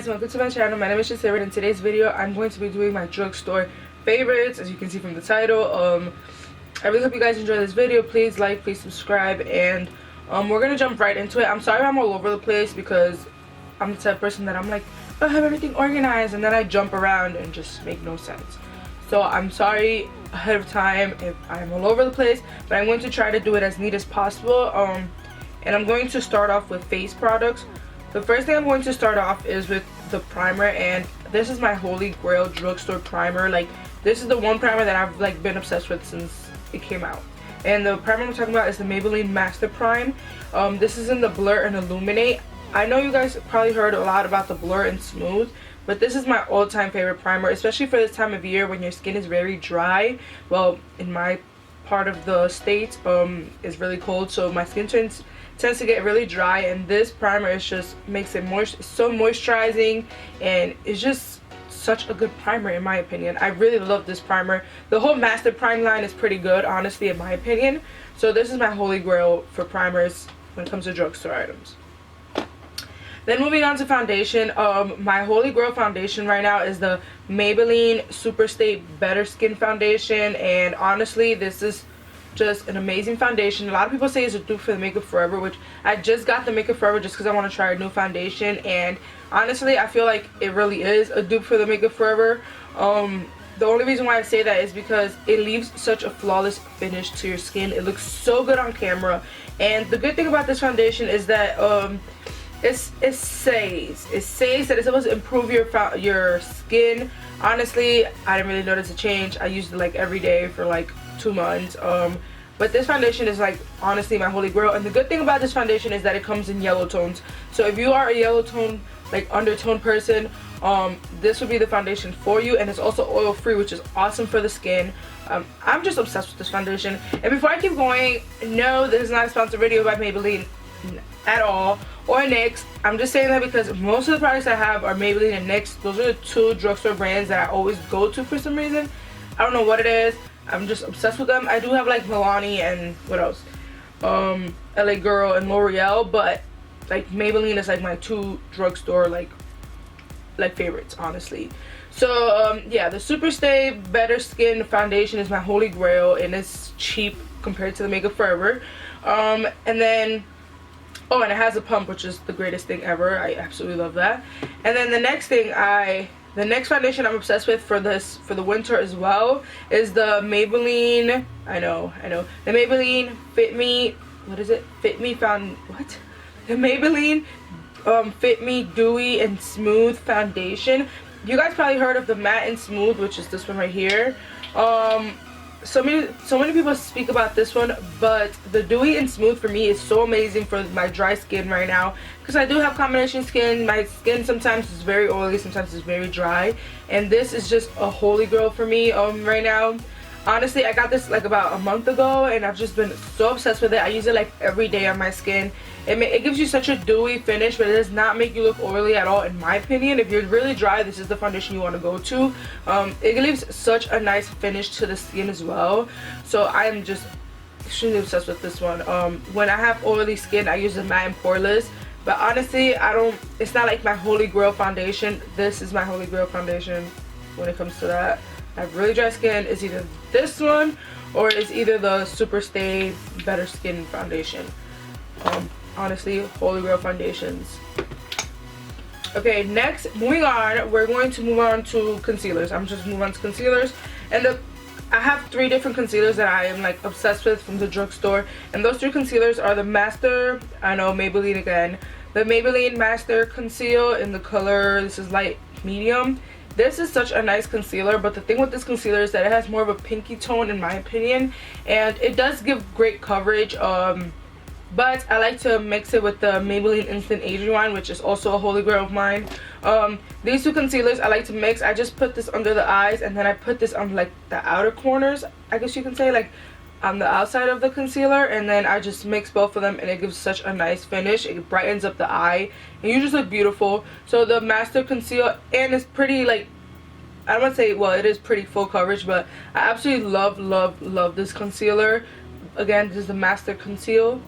guys, welcome to my channel. My name is Shasira, and in today's video I'm going to be doing my drugstore favorites, as you can see from the title. I really hope you guys enjoy this video. Please like, please subscribe, and we're gonna jump right into it. I'm sorry I'm all over the place because I'm the type of person that I'm like, I have everything organized, and then I jump around and just make no sense. So I'm sorry ahead of time if I'm all over the place, but I'm going to try to do it as neat as possible. And I'm going to start off with face products. The first thing I'm going to start off is with the primer, and this is my holy grail drugstore primer. Like, this is the one primer that I've like been obsessed with since it came out. And the primer I'm talking about is the Maybelline Master Prime. This is in the Blur and Illuminate. I know you guys probably heard a lot about the Blur and Smooth, but this is my all-time favorite primer, especially for this time of year when your skin is very dry. Well, in my part of the state, it's really cold, so my skin tends to get really dry, and this primer is just makes it so moisturizing, and it's just such a good primer in my opinion. I really love this primer. The whole Master Prime line is pretty good, honestly, in my opinion. So this is my holy grail for primers when it comes to drugstore items. Then moving on to foundation, my holy grail foundation right now is the Maybelline SuperStay Better Skin Foundation, and honestly this is just an amazing foundation. A lot of people say it's a dupe for the Makeup Forever, which I just got the Makeup Forever just because I want to try a new foundation, and honestly I feel like it really is a dupe for the Makeup Forever. The only reason why I say that is because it leaves such a flawless finish to your skin. It looks so good on camera, and the good thing about this foundation is that it says that it's supposed to improve your skin. Honestly, I didn't really notice a change. I used it like every day for like 2 months. But this foundation is like honestly my holy grail, and the good thing about this foundation is that it comes in yellow tones. So if you are a yellow tone, like undertone person, this would be the foundation for you, and it's also oil free, which is awesome for the skin. I'm just obsessed with this foundation. And before I keep going, no, this is not a sponsored video by Maybelline at all, or NYX. I'm just saying that because most of the products I have are Maybelline and NYX. Those are the two drugstore brands that I always go to for some reason. I don't know what it is. I'm just obsessed with them. I do have like Milani and what else, LA Girl and L'Oreal, but like Maybelline is like my two drugstore like favorites, honestly. So yeah, the SuperStay Better Skin Foundation is my holy grail, and it's cheap compared to the Makeup Forever. And then oh, and it has a pump, which is the greatest thing ever. I absolutely love that. And then the next foundation I'm obsessed with for the winter as well is the Maybelline, the Maybelline Fit Me, the Maybelline Fit Me Dewy and Smooth Foundation. You guys probably heard of the Matte and Smooth, which is this one right here. So many people speak about this one, but the Dewy and Smooth for me is so amazing for my dry skin right now, because I do have combination skin. My skin sometimes is very oily, sometimes it's very dry, and this is just a holy grail for me right now. Honestly, I got this like about a month ago, and I've just been so obsessed with it. I use it like every day on my skin. It gives you such a dewy finish, but it does not make you look oily at all, in my opinion. If you're really dry, this is the foundation you want to go to. It leaves such a nice finish to the skin as well. So I'm just extremely obsessed with this one. When I have oily skin, I use the Matte and Poreless. But honestly, it's not like my holy grail foundation. This is my holy grail foundation when it comes to that. I have really dry skin. It's either this one or it's either the SuperStay Better Skin Foundation. Honestly, holy grail foundations. Okay, next, moving on, we're going to move on to concealers. I'm just moving on to concealers, and I have 3 different concealers that I am like obsessed with from the drugstore, and those 3 concealers are the Maybelline again, the Maybelline Master Conceal in the color, this is light medium. This is such a nice concealer, but the thing with this concealer is that it has more of a pinky tone in my opinion, and it does give great coverage. But I like to mix it with the Maybelline Instant Age Rewind, which is also a holy grail of mine. These 2 concealers I like to mix. I just put this under the eyes, and then I put this on like the outer corners, I guess you can say, like on the outside of the concealer, and then I just mix both of them, and it gives such a nice finish. It brightens up the eye, and you just look beautiful. So the Master Conceal, and it's pretty like, I don't want to say, well, it is pretty full coverage, but I absolutely love this concealer. Again, this is the Master Conceal.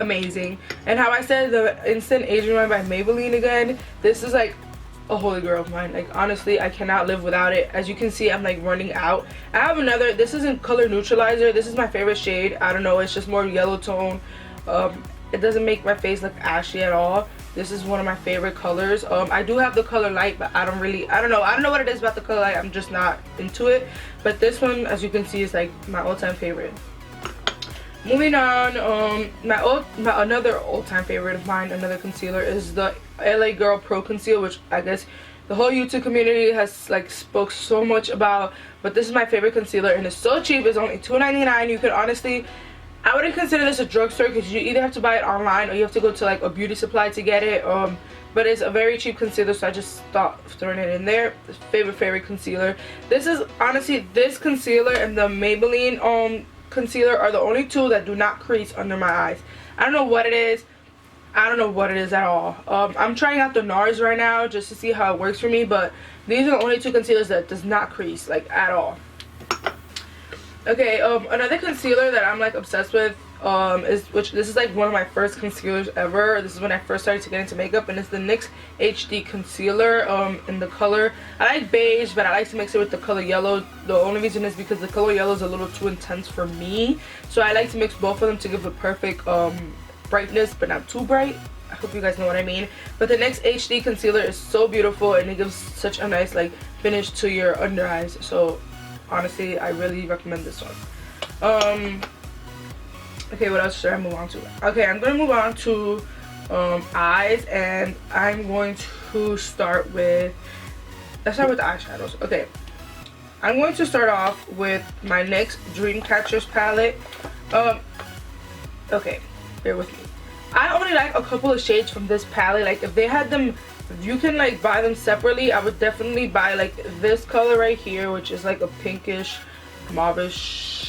Amazing. And how I said the Instant Age Rewind by Maybelline again, this is like a holy grail of mine. Like, honestly, I cannot live without it. As you can see, I'm like running out. I have another, this isn't color neutralizer. This is my favorite shade. I don't know, it's just more yellow tone. It doesn't make my face look ashy at all. This is one of my favorite colors. I do have the color light, but I don't know what it is about the color light. I'm just not into it. But this one, as you can see, is like my all-time favorite. Moving on, another all-time favorite of mine, another concealer, is the LA Girl Pro Conceal, which I guess the whole YouTube community has like spoke so much about. But this is my favorite concealer, and it's so cheap. It's only $2.99. You could honestly, I wouldn't consider this a drugstore because you either have to buy it online or you have to go to like a beauty supply to get it. But it's a very cheap concealer, so I just thought of throwing it in there. Favorite concealer. This is honestly, this concealer and the Maybelline concealer are the only two that do not crease under my eyes. I don't know what it is. I don't know what it is at all. I'm trying out the NARS right now just to see how it works for me, but these are the only two concealers that does not crease like at all. Okay, another concealer that I'm like obsessed with this is like one of my first concealers ever. This is when I first started to get into makeup, and it's the NYX HD Concealer in the color, I like beige, but I like to mix it with the color yellow. The only reason is because the color yellow is a little too intense for me, so I like to mix both of them to give the perfect brightness, but not too bright. I hope you guys know what I mean. But the NYX HD Concealer is so beautiful, and it gives such a nice like finish to your under eyes. So honestly, I really recommend this one. Okay, what else should I move on to? Okay, I'm gonna move on to eyes, and I'm going to start with, let's start with the eyeshadows. Okay, I'm going to start off with my NYX Dreamcatchers palette. Okay, bear with me. I only like a couple of shades from this palette. Like, if they had them, if you can like buy them separately, I would definitely buy like this color right here, which is like a pinkish mauvish,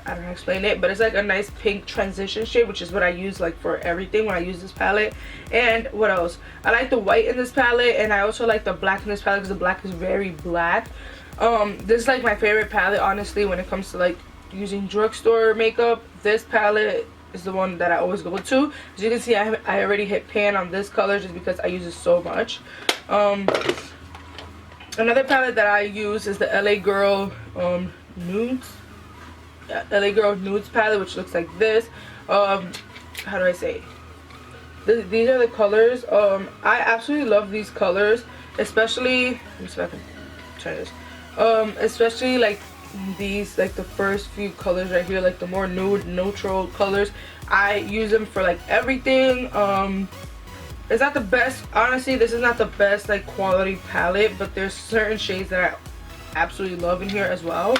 I don't know how to explain it, but it's like a nice pink transition shade, which is what I use like for everything when I use this palette. And what else? I like the white in this palette, and I also like the black in this palette because the black is very black. This is like my favorite palette, honestly, when it comes to like using drugstore makeup. This palette is the one that I always go to. As you can see, I already hit pan on this color just because I use it so much. Another palette that I use is the LA Girl Nudes. Yeah, LA Girl Nudes palette, which looks like this. How do I say? These are the colors. I absolutely love these colors, especially, let me see if I can try this. Especially like these, like the first few colors right here, like the more nude neutral colors. I use them for like everything. It's not the best, honestly, this is not the best like quality palette, but there's certain shades that I absolutely love in here as well.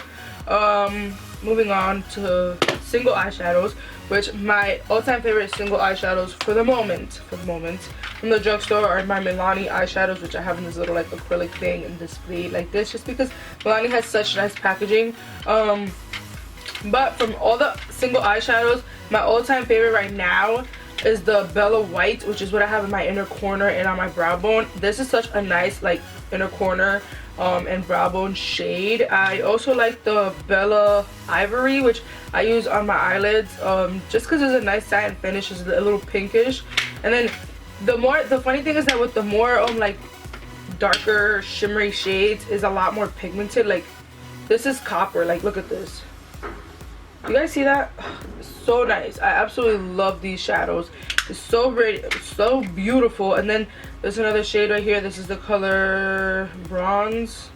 Moving on to single eyeshadows, which my all-time favorite single eyeshadows for the moment from the drugstore are my Milani eyeshadows, which I have in this little like acrylic thing and displayed like this just because Milani has such nice packaging. But from all the single eyeshadows, my all-time favorite right now is the Bella White, which is what I have in my inner corner and on my brow bone. This is such a nice like inner corner and brow bone shade. I also like the Bella Ivory, which I use on my eyelids just because it's a nice satin finish. It's a little pinkish. And then the funny thing is that with the more like darker shimmery shades is a lot more pigmented. Like, this is copper. Like, look at this. You guys see that? So nice. I absolutely love these shadows. It's so pretty, so beautiful. And then there's another shade right here. This is the color Bronze.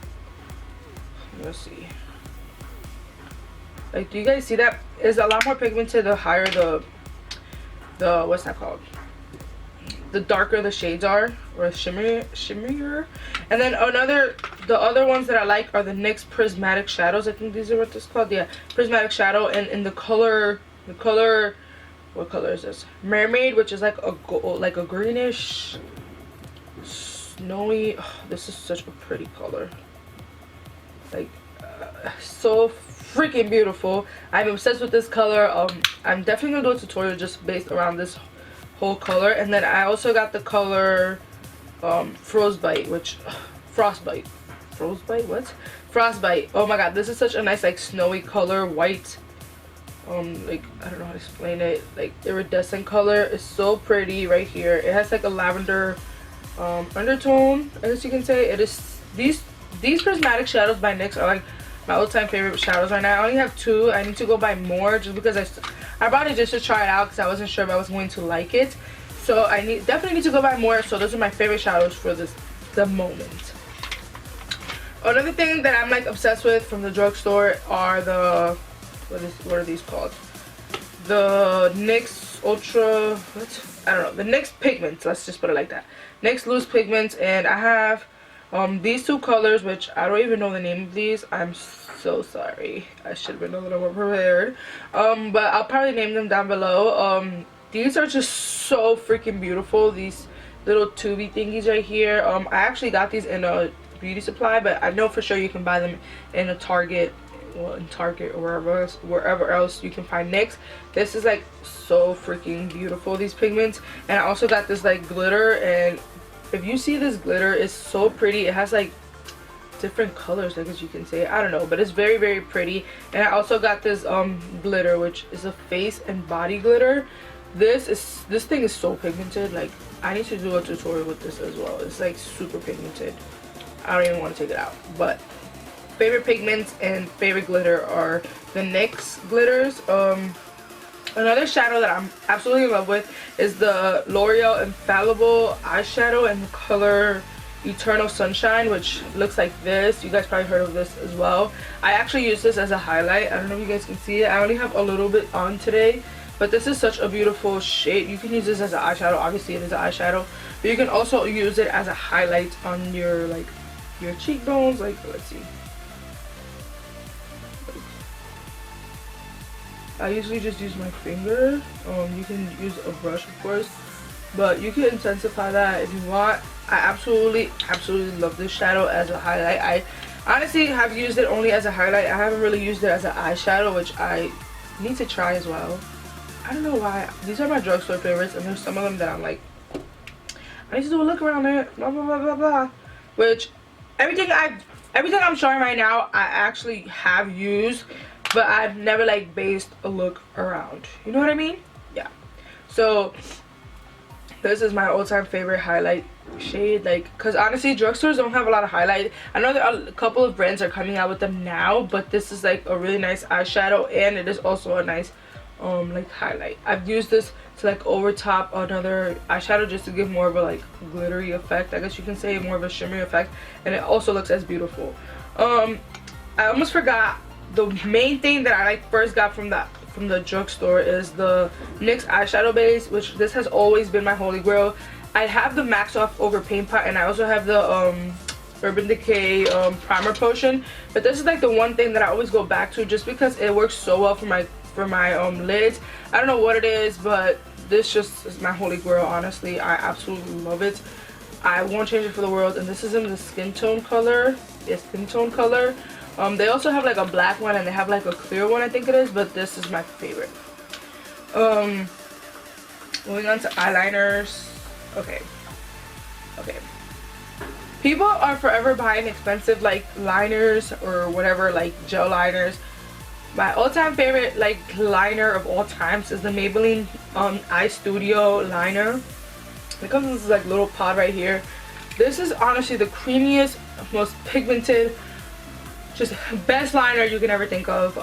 Let's see. Like, do you guys see that? It's a lot more pigmented the higher the what's that called? The darker the shades are, or shimmerier. And then the other ones that I like are the NYX Prismatic Shadows. I think these are what this is called. Yeah, Prismatic Shadow. And in the color, what color is this? Mermaid, which is like a greenish, snowy. Oh, this is such a pretty color. Like, so freaking beautiful. I'm obsessed with this color. I'm definitely gonna do a tutorial just based around this whole color. And then I also got the color Frostbite. Oh my god, this is such a nice like snowy color, white, like, I don't know how to explain it, like iridescent color. It's so pretty right here. It has like a lavender undertone, I guess you can say. It is these prismatic shadows by NYX are like my all-time favorite shadows right now. I only have 2. I need to go buy more just because I bought it just to try it out because I wasn't sure if I was going to like it. So I definitely need to go buy more. So those are my favorite shadows for the moment. Another thing that I'm like obsessed with from the drugstore are the what are these called? The NYX Ultra, I don't know, the NYX pigments, let's just put it like that. NYX loose pigments, and I have these 2 colors, which I don't even know the name of these. I'm so sorry. I should have been a little more prepared. But I'll probably name them down below. These are just so freaking beautiful. These little tubey thingies right here. I actually got these in a beauty supply, but I know for sure you can buy them in a Target, well, in Target or wherever else you can find NYX. This is like so freaking beautiful, these pigments. And I also got this like glitter, and if you see this glitter, it's so pretty. It has like different colors, I guess you can say. I don't know, but it's very, very pretty. And I also got this glitter, which is a face and body glitter. This thing is so pigmented. Like, I need to do a tutorial with this as well. It's like super pigmented. I don't even want to take it out. But favorite pigments and favorite glitter are the NYX glitters. Another shadow that I'm absolutely in love with is the L'Oreal Infallible eyeshadow in the color Eternal Sunshine, which looks like this. You guys probably heard of this as well. I actually use this as a highlight. I don't know if you guys can see it. I only have a little bit on today, but this is such a beautiful shade. You can use this as an eyeshadow. Obviously it is an eyeshadow, but you can also use it as a highlight on your like your cheekbones. Like, let's see, I usually just use my finger. You can use a brush, of course, but you can intensify that if you want. I absolutely love this shadow as a highlight. I honestly have used it only as a highlight. I haven't really used it as an eyeshadow, which I need to try as well. I don't know why. These are my drugstore favorites, and there's some of them that I'm like, I need to do a look around it, blah blah blah blah blah. Which everything I'm showing right now, I actually have used, but I've never like based a look around. You know what I mean? Yeah. So this is my all-time favorite highlight shade, like, because honestly drugstores don't have a lot of highlight. I know that a couple of brands are coming out with them now, but this is like a really nice eyeshadow, and it is also a nice like highlight. I've used this to like over top another eyeshadow just to give more of a like glittery effect, I guess you can say, more of a shimmery effect, and it also looks as beautiful. I almost forgot, the main thing that I like first got from the drugstore is the NYX Eyeshadow Base, which this has always been my holy grail. I have the Max Off Over Paint Pot, and I also have the Urban Decay primer potion, but this is like the one thing that I always go back to just because it works so well for my lids. I don't know what it is, but this just is my holy grail. Honestly, I absolutely love it. I won't change it for the world. And this is in the skin tone color. Yeah, skin tone color. They also have like a black one, and they have like a clear one, I think it is, but this is my favorite. Moving on to eyeliners. Okay, people are forever buying expensive like liners or whatever, like gel liners. My all-time favorite like liner of all times is the Maybelline Eye Studio liner. It comes in this like little pod right here. This is honestly the creamiest, most pigmented, just best liner you can ever think of.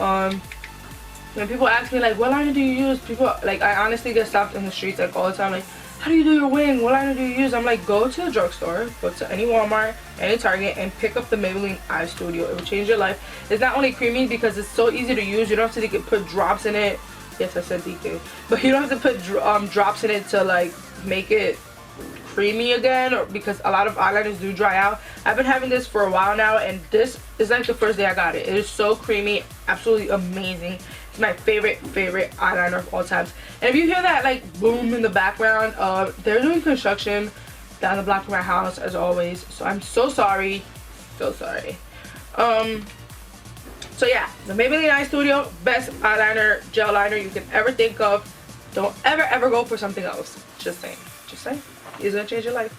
When people ask me like, what liner do you use, people like, I honestly get stopped in the streets like all the time like, how do you do your wing, what liner do you use? I'm like, go to the drugstore, go to any Walmart, any Target, and pick up the Maybelline Eye Studio. It will change your life. It's not only creamy because it's so easy to use. You don't have to put drops in it. Yes, I said DK, but you don't have to put drops in it to like make it creamy again, or because a lot of eyeliners do dry out. I've been having this for a while now, and this is like the first day I got it. It is so creamy, absolutely amazing. It's my favorite eyeliner of all times. And if you hear that like boom in the background, they're doing construction down the block from my house as always, so I'm so sorry, so sorry. So yeah, the Maybelline Eye Studio, best eyeliner, gel liner you can ever think of. Don't ever go for something else. Just saying. It's gonna change your life.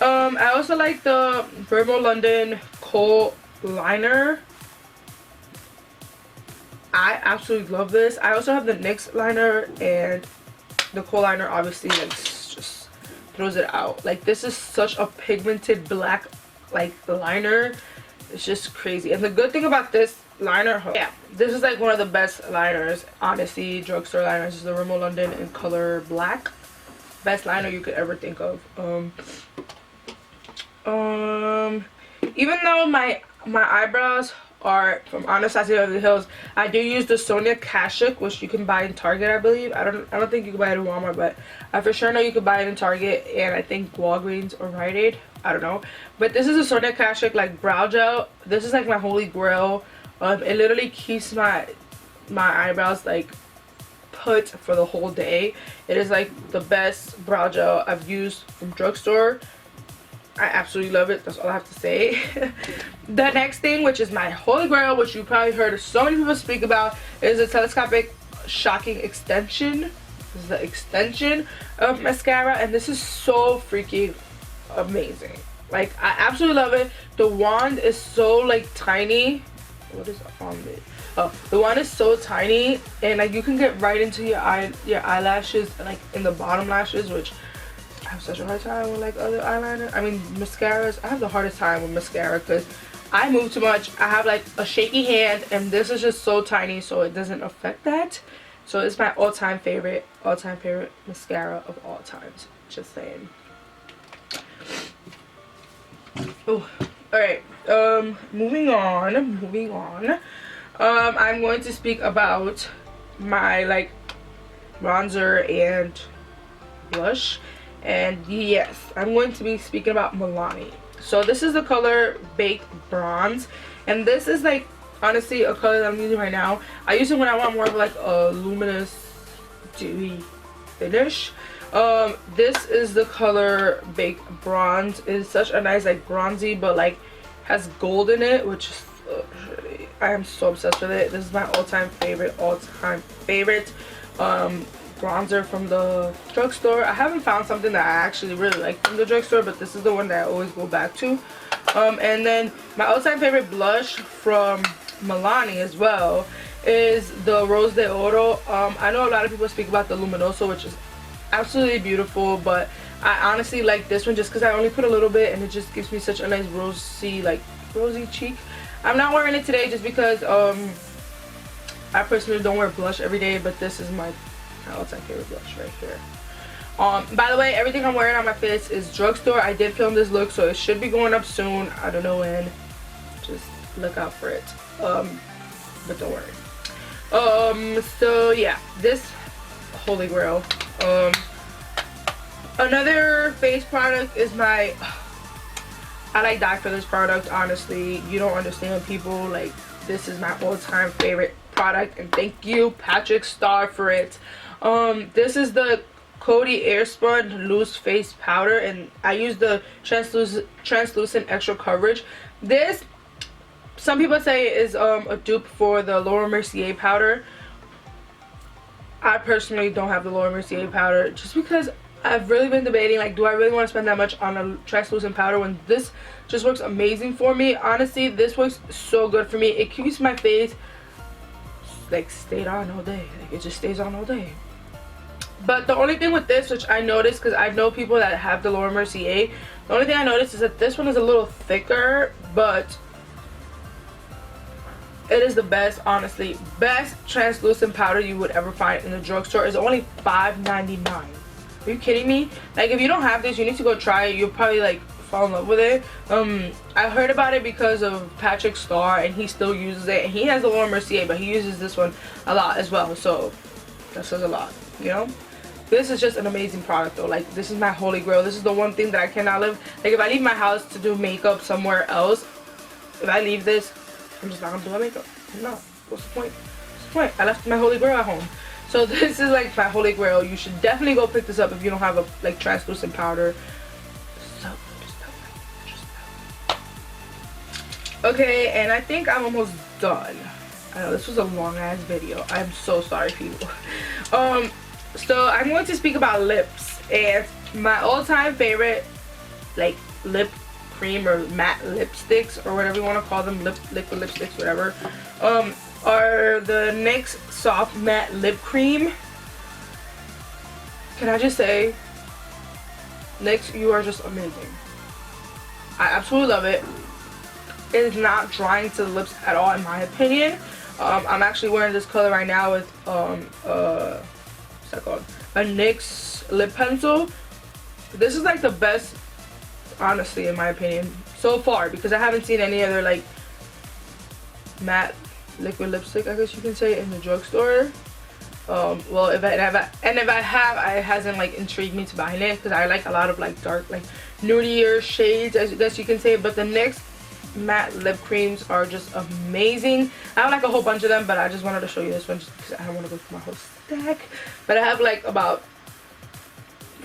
I also like the Rimmel London Kohl liner. I absolutely love this. I also have the NYX liner and the Kohl liner, obviously, like just throws it out. Like, this is such a pigmented black like liner. It's just crazy. And the good thing about this liner, yeah, this is like one of the best liners, honestly. Drugstore liners. This is the Rimmel London in color black. Best liner you could ever think of. Even though my eyebrows are from Anastasia Beverly Hills, I do use the Sonia Kashuk, which you can buy in Target, I believe. I don't think you can buy it in Walmart, but I for sure know you can buy it in Target, and I think Walgreens or Rite Aid. I don't know. But this is a Sonia Kashuk like brow gel. This is like my holy grail. It literally keeps my eyebrows like put for the whole day. It is like the best brow gel I've used from Drugstore. I absolutely love it. That's all I have to say. The next thing, which is my holy grail, which you probably heard so many people speak about, is a telescopic shocking extension. This is the extension of mascara, and this is so freaking amazing. Like, I absolutely love it. The wand is so like tiny. What is on it? Oh, the wand is so tiny, and like you can get right into your eyelashes, like in the bottom lashes, which I have such a hard time with like other eyeliner. I mean mascaras. I have the hardest time with mascara because I move too much. I have like a shaky hand, and this is just so tiny, so it doesn't affect that. So it's my all-time favorite mascara of all times. Just saying. Oh, all right. Moving on. I'm going to speak about my like bronzer and blush. And yes, I'm going to be speaking about Milani. So this is the color Baked Bronze, and this is like honestly a color that I'm using right now. I use it when I want more of like a luminous dewy finish. This is the color Baked Bronze. It is such a nice like bronzy, but like has gold in it, which is I am so obsessed with it. This is my all-time favorite bronzer from the drugstore. I haven't found something that I actually really like from the drugstore, but this is the one that I always go back to. And then my all-time favorite blush from Milani as well is the Rose de Oro. I know a lot of people speak about the Luminoso, which is absolutely beautiful, but I honestly like this one just because I only put a little bit, and it just gives me such a nice rosy cheek. I'm not wearing it today just because I personally don't wear blush every day, but this is my all-time favorite blush right here. By the way, everything I'm wearing on my face is drugstore. I did film this look, so it should be going up soon. I don't know when. Just look out for it. But don't worry. So yeah, this holy grail. Another face product is my I like die for this product, honestly. You don't understand, people. Like, this is my all-time favorite product, and thank you Patrick Starr for it. This is the Coty Airspun Loose Face Powder, and I use the translucent extra coverage. This, some people say, is a dupe for the Laura Mercier powder. I personally don't have the Laura Mercier powder just because I've really been debating, like, do I really want to spend that much on a translucent powder when this just works amazing for me. Honestly, this works so good for me. It keeps my face like stayed on all day. Like, it just stays on all day. But the only thing with this, which I noticed, because I know people that have the Laura Mercier, the only thing I noticed is that this one is a little thicker, but it is the best, honestly, best translucent powder you would ever find in the drugstore. It's only $5.99. Are you kidding me? Like, if you don't have this, you need to go try it. You'll probably like fall in love with it. I heard about it because of Patrick Starr, and he still uses it, and he has the Laura Mercier, but he uses this one a lot as well, so that says a lot, you know. This is just an amazing product though. Like, this is my holy grail. This is the one thing that I cannot live. Like, if I leave my house to do makeup somewhere else, if I leave this, I'm just not gonna do my makeup. I'm not. What's the point? What's the point? I left my holy grail at home. So this is like my holy grail. You should definitely go pick this up if you don't have a like translucent powder. So just okay, and I think I'm almost done. I know this was a long ass video. I'm so sorry, people. So I'm going to speak about lips, and my all-time favorite like lip cream or matte lipsticks or whatever you want to call them, liquid lipsticks, whatever, are the NYX Soft Matte Lip Cream. Can I just say, NYX, you are just amazing. I absolutely love it. It is not drying to the lips at all, in my opinion. I'm actually wearing this color right now with what's that called? A NYX lip pencil. This is like the best, honestly, in my opinion, so far, because I haven't seen any other like matte liquid lipstick, I guess you can say, in the drugstore. Well, if I have, it hasn't like intrigued me to buy it, because I like a lot of like dark, like nudier shades, I guess you can say. But the NYX matte lip creams are just amazing. I have like a whole bunch of them, but I just wanted to show you this one just because I don't want to go through my whole stack. But I have like about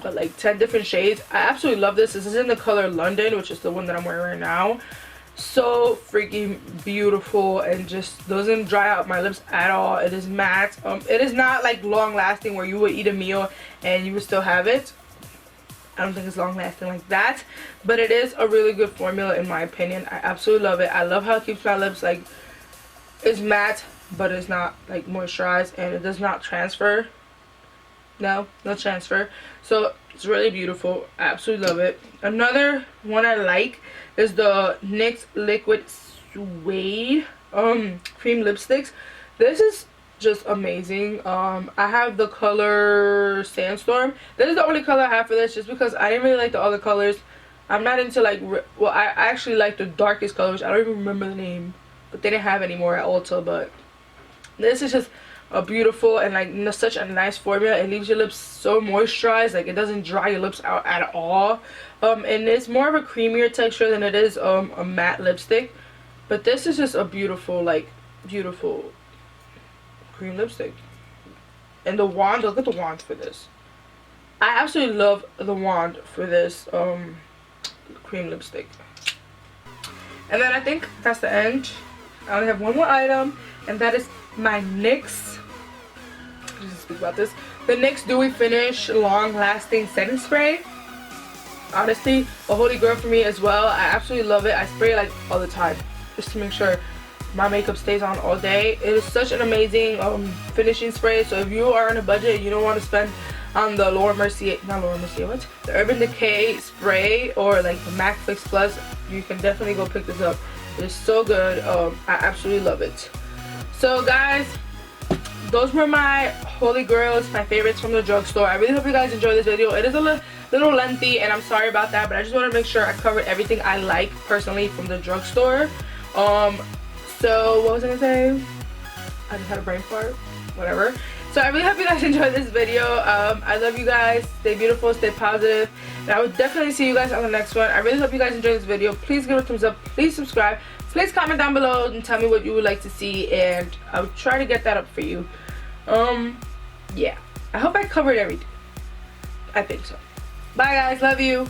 like 10 different shades. I absolutely love this. This is in the color London, which is the one that I'm wearing right now. So freaking beautiful, and just doesn't dry out my lips at all. It is matte. It is not like long lasting where you would eat a meal and you would still have it. I don't think it's long lasting like that, but it is a really good formula in my opinion. I absolutely love it. I love how it keeps my lips like, it's matte but it's not like moisturized, and it does not transfer. No transfer. So it's really beautiful. I absolutely love it. Another one I like is the NYX Liquid Suede cream lipsticks. This is just amazing. I have the color Sandstorm. This is the only color I have for this, just because I didn't really like the other colors. I'm not into like, well, I actually like the darkest colors. I don't even remember the name, but they didn't have any more at Ulta. But this is just a beautiful and like such a nice formula. It leaves your lips so moisturized, like it doesn't dry your lips out at all. And it's more of a creamier texture than it is a matte lipstick. But this is just a beautiful, like beautiful cream lipstick. And the wand, look at the wand for this. I absolutely love the wand for this cream lipstick. And then I think that's the end. I only have one more item, and that is my NYX, just speak about this, the NYX Dewy Finish Long Lasting Setting Spray. Honestly, a holy grail for me as well. I absolutely love it. I spray it like all the time just to make sure my makeup stays on all day. It is such an amazing finishing spray. So if you are on a budget, you don't want to spend on the the Urban Decay spray or like the MAC Fix Plus, you can definitely go pick this up. It is so good. I absolutely love it. So guys, those were my holy grails, my favorites from the drugstore. I really hope you guys enjoyed this video. It is a little lengthy, and I'm sorry about that, but I just want to make sure I covered everything I like personally from the drugstore. So what was I gonna say? I just had a brain fart. Whatever. So I really hope you guys enjoyed this video. I love you guys. Stay beautiful, stay positive, and I will definitely see you guys on the next one. I really hope you guys enjoyed this video. Please give it a thumbs up. Please subscribe. Please comment down below and tell me what you would like to see, and I'll try to get that up for you. Yeah. I hope I covered everything. I think so. Bye guys. Love you.